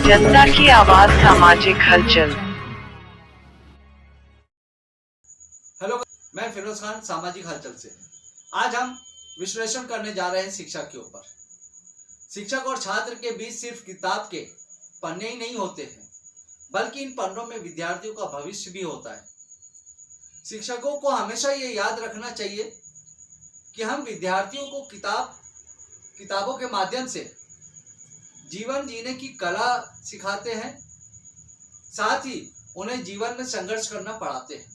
जनता की आवाज सामाजिक हलचल। हेलो, मैं फिरोज खान सामाजिक हलचल से। आज हम विश्लेषण करने जा रहे हैं शिक्षा के ऊपर। शिक्षक और छात्र के बीच सिर्फ किताब के पन्ने ही नहीं होते हैं, बल्कि इन पन्नों में विद्यार्थियों का भविष्य भी होता है। शिक्षकों को हमेशा ये याद रखना चाहिए कि हम विद्यार्थियों को किताबों के माध्यम से जीवन जीने की कला सिखाते हैं, साथ ही उन्हें जीवन में संघर्ष करना पड़ाते हैं।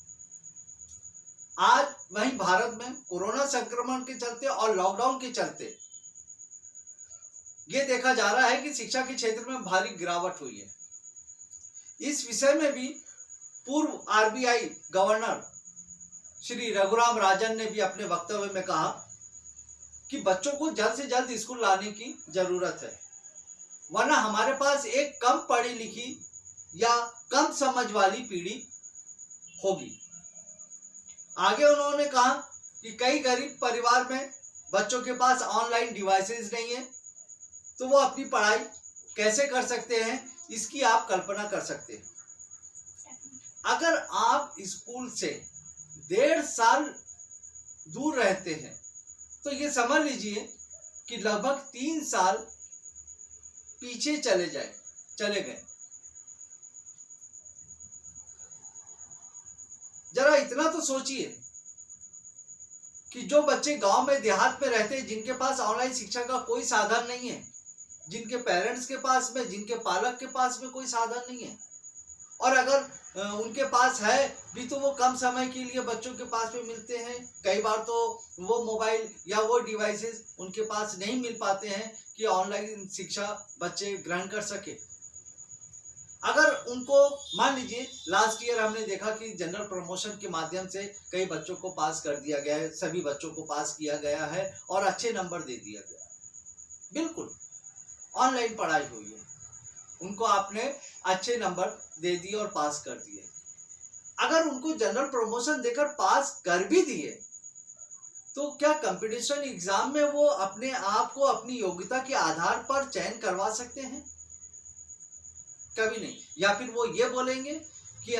आज वहीं भारत में कोरोना संक्रमण के चलते और लॉकडाउन के चलते ये देखा जा रहा है कि शिक्षा के क्षेत्र में भारी गिरावट हुई है। इस विषय में भी पूर्व आरबीआई गवर्नर श्री रघुराम राजन ने भी अपने वक्तव्य में कहा कि बच्चों को जल्द से जल्द स्कूल लाने की जरूरत है, वरना हमारे पास एक कम पढ़ी लिखी या कम समझ वाली पीढ़ी होगी। आगे उन्होंने कहा कि कई गरीब परिवार में बच्चों के पास ऑनलाइन डिवाइसेस नहीं है, तो वो अपनी पढ़ाई कैसे कर सकते हैं, इसकी आप कल्पना कर सकते हैं। अगर आप स्कूल से 1.5 साल दूर रहते हैं तो ये समझ लीजिए कि लगभग 3 साल पीछे चले गए। जरा इतना तो सोचिए कि जो बच्चे गांव में देहात में रहते हैं, जिनके पास ऑनलाइन शिक्षा का कोई साधन नहीं है, जिनके पेरेंट्स के पास में, जिनके पालक के पास में कोई साधन नहीं है, और अगर उनके पास है भी तो वो कम समय के लिए बच्चों के पास में मिलते हैं। कई बार तो वो मोबाइल या वो डिवाइसेस उनके पास नहीं मिल पाते हैं कि ऑनलाइन शिक्षा बच्चे ग्रहण कर सके। अगर उनको मान लीजिए लास्ट ईयर हमने देखा कि जनरल प्रमोशन के माध्यम से कई बच्चों को पास कर दिया गया है, सभी बच्चों को पास किया गया है और अच्छे नंबर दे दिया गया है। बिल्कुल ऑनलाइन पढ़ाई हुई है, उनको आपने अच्छे नंबर दे दिए और पास कर दिए। अगर उनको जनरल प्रमोशन देकर पास कर भी दिए तो क्या कंपटीशन एग्जाम में वो अपने आप को अपनी योग्यता के आधार पर चयन करवा सकते हैं? कभी नहीं। या फिर वो ये बोलेंगे कि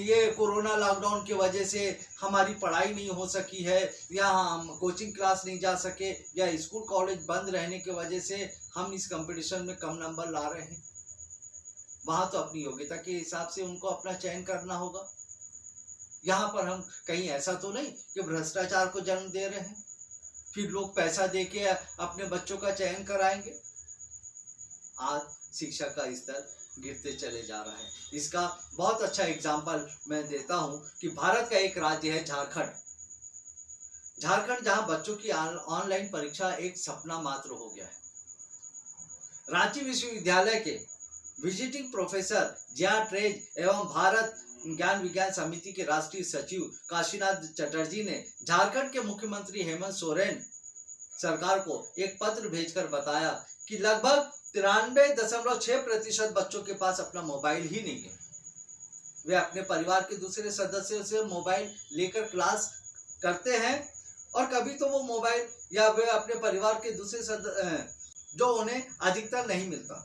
ये कोरोना लॉकडाउन की वजह से हमारी पढ़ाई नहीं हो सकी है, या हम कोचिंग क्लास नहीं जा सके, या स्कूल कॉलेज बंद रहने की वजह से हम इस कंपटीशन में कम नंबर ला रहे हैं। वहां तो अपनी योग्यता के हिसाब से उनको अपना चयन करना होगा। यहाँ पर हम कहीं ऐसा तो नहीं कि भ्रष्टाचार को जन्म दे रहे हैं, फिर लोग पैसा देके अपने बच्चों का चयन कराएंगे। आज शिक्षा का स्तर गिरते चले जा रहा है। इसका बहुत अच्छा एग्जाम्पल मैं देता हूं कि भारत का एक राज्य है झारखंड, जहां बच्चों की ऑनलाइन परीक्षा एक सपना मात्र हो गया है। रांची विश्वविद्यालय के विजिटिंग प्रोफेसर जिया ट्रेज एवं भारत ज्ञान विज्ञान समिति के राष्ट्रीय सचिव काशीनाथ चटर्जी ने झारखंड के मुख्यमंत्री हेमंत सोरेन सरकार को एक पत्र भेजकर बताया कि लगभग 93.6% बच्चों के पास अपना मोबाइल ही नहीं है। वे अपने परिवार के दूसरे सदस्यों से मोबाइल लेकर क्लास करते हैं, और कभी तो वो मोबाइल या वे अपने परिवार के दूसरे जो उन्हें अधिकतर नहीं मिलता,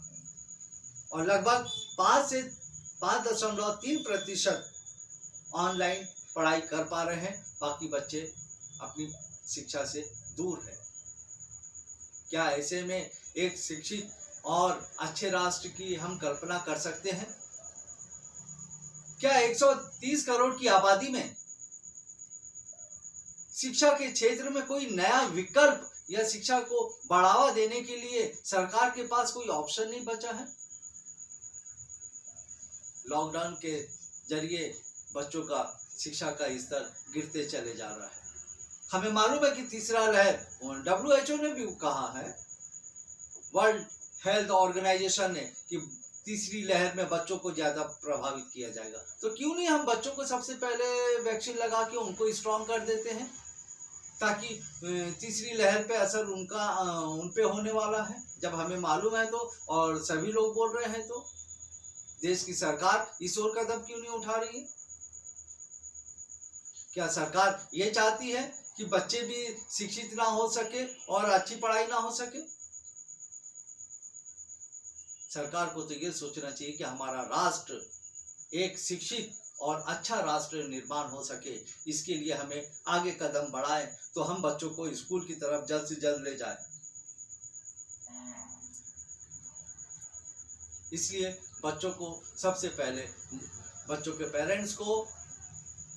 और लगभग 5 से 5.3% ऑनलाइन पढ़ाई कर पा रहे हैं। बाकी बच्चे अपनी शिक्षा से दूर है। क्या ऐसे में एक शिक्षित और अच्छे राष्ट्र की हम कल्पना कर सकते हैं? क्या 130 करोड़ की आबादी में शिक्षा के क्षेत्र में कोई नया विकल्प या शिक्षा को बढ़ावा देने के लिए सरकार के पास कोई ऑप्शन नहीं बचा है? लॉकडाउन के जरिए बच्चों का शिक्षा का स्तर गिरते चले जा रहा है। हमें मालूम है कि तीसरा लहर, WHO ने भी कहा है, वर्ल्ड हेल्थ ऑर्गेनाइजेशन ने, कि तीसरी लहर में बच्चों को ज्यादा प्रभावित किया जाएगा। तो क्यों नहीं हम बच्चों को सबसे पहले वैक्सीन लगा के उनको स्ट्रॉन्ग कर देते हैं, ताकि तीसरी लहर पे असर उन पे होने वाला है। जब हमें मालूम है तो, और सभी लोग बोल रहे हैं, तो देश की सरकार इस ओर कदम क्यों नहीं उठा रही है? क्या सरकार ये चाहती है कि बच्चे भी शिक्षित ना हो सके और अच्छी पढ़ाई ना हो सके? सरकार को तो ये सोचना चाहिए कि हमारा राष्ट्र एक शिक्षित और अच्छा राष्ट्र निर्माण हो सके। इसके लिए हमें आगे कदम बढ़ाएं तो हम बच्चों को स्कूल की तरफ जल्द से जल्द ले जाएं। इसलिए बच्चों को सबसे पहले बच्चों के पेरेंट्स को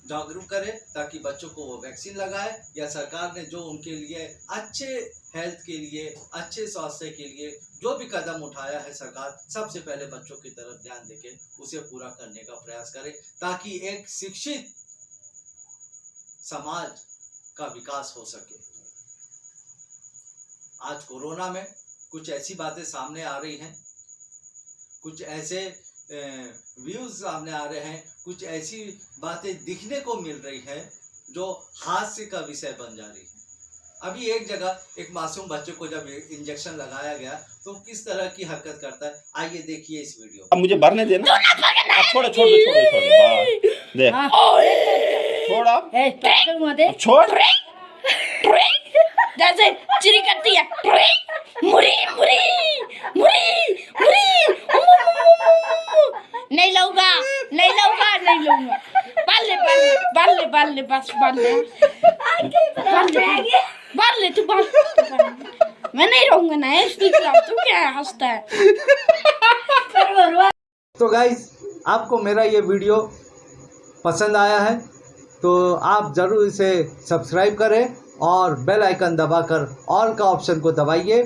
जागरूक करें ताकि बच्चों को वो वैक्सीन लगाए, या सरकार ने जो उनके लिए अच्छे हेल्थ के लिए, अच्छे स्वास्थ्य के लिए जो भी कदम उठाया है सरकार, सबसे पहले बच्चों की तरफ ध्यान देके उसे पूरा करने का प्रयास करे ताकि एक शिक्षित समाज का विकास हो सके। आज कोरोना में कुछ ऐसी बातें सामने आ रही हैं, कुछ ऐसे व्यूज सामने आ रहे हैं, कुछ ऐसी बातें दिखने को मिल रही है जो हास्य का विषय बन जा रही है। अभी एक जगह एक मासूम बच्चे को जब इंजेक्शन लगाया गया तो किस तरह की हरकत करता है, आइए देखिए इस वीडियो। अब मुझे भरने देना, छोड़ छोड़ दे, छोड़ जैसे चिरी करती है, मुरी मुरी मुरी मुरी, नहीं लूंगा नहीं लूंगा नहीं लूंगा, बाल ले बस बाल ले तू बाल, मैं नहीं रहूंगा ना तू क्या हंसता है। तो गाइस, आपको मेरा ये वीडियो पसंद आया है तो आप ज़रूर इसे सब्सक्राइब करें और बेल आइकन दबाकर ऑल का ऑप्शन को दबाइए।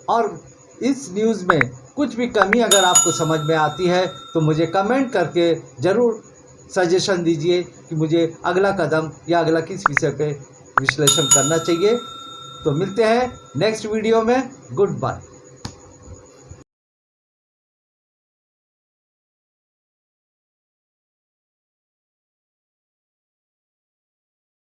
और इस न्यूज़ में कुछ भी कमी अगर आपको समझ में आती है तो मुझे कमेंट करके ज़रूर सजेशन दीजिए कि मुझे अगला कदम या अगला किस विषय पे विश्लेषण करना चाहिए। तो मिलते हैं नेक्स्ट वीडियो में। Good bye.